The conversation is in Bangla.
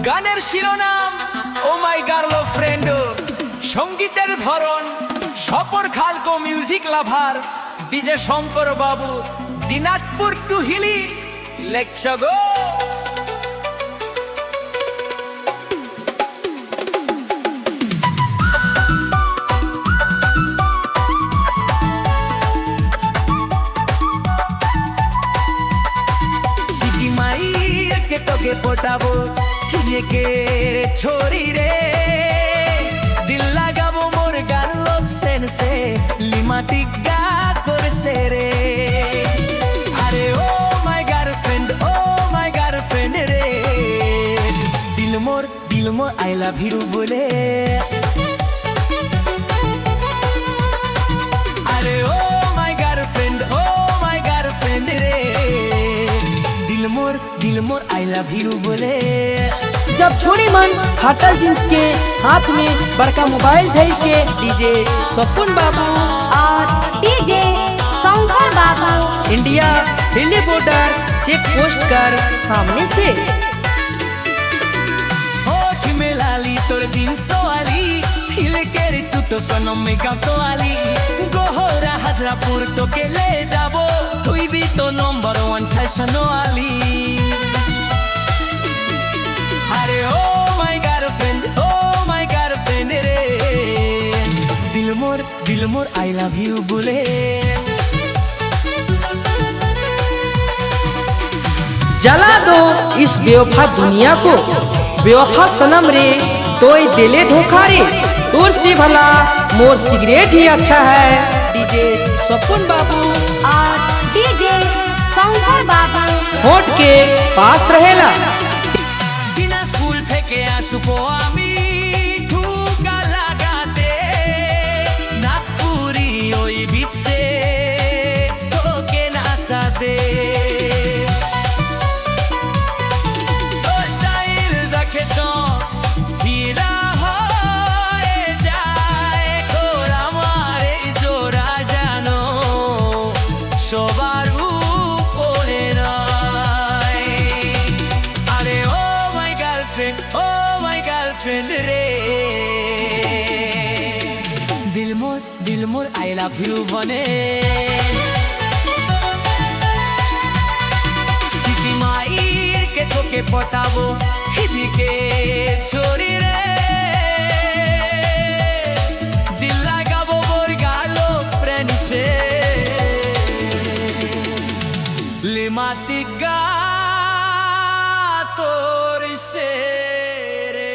গানের শিরোনাম ও মাই গার্লফ্রেন্ড, সঙ্গীতের ধরন সপর খালকো music lover DJ Shankar Babu, Dinajpur to Hili. Let's go. তোকে পটাবো কে ছোড়ি রে, দিল লাগাবো মোর গার্ল সেন্সে, লিমাটিক গা করছে রে। আরে ও মাই গার্লফ্রেন্ড রে, দিল মোর আই লাভ ইউ বলে। আরে ও মাই গার্লফ্রেন্ড রে, दिल मोर आई लव यू बोले। जब छोड़ी मन फाटल जींस के हाथ में बड़का मोबाइल धई के डीजे सपुन बाबू और डीजे शंकर बाबू India Delhi border check post कर सामने से होठ में लाली तोर दिन सोआली, हिले के रे तू तो सनम में गातो आली। गोहरा हजरापुर तो के ले जाबो, তুই भी तो नंबर 1 फैशन वाली। अरे ओ माय गार्लफ्रेंड रे, दिल मोर आई लव यू बोले। जला दो इस बेवफा दुनिया को, बेवफा सनम रे तोय दिले धोखा रे, तोर से भला मोर सिगरेट ही अच्छा है। डीजे सपुन बाबू और डीजे शंकर बाबू होठ के पास रहेला। बिना स्कूल फेंके आंसू আমি ঠুকা লাগাতে, নাগপুরি ওই বিচে তোকে নাচাতে। তোর স্টাইল দেখে সব ফিরা হয়ে যায়, তোর আমার এই জোড়া জানো সবার উপরে নয়। আরে ও মাই গার্লফ্রেন্ড রে, দিল মোর আই লাভ ইউ বনে। সিটি মাইর কে তোকে পটাবো এদিকে ছড়ি রে, দিল লাগাবো মোর গার্লফ্রেন্ড সে, লিমাটিক গা তোর সে রে।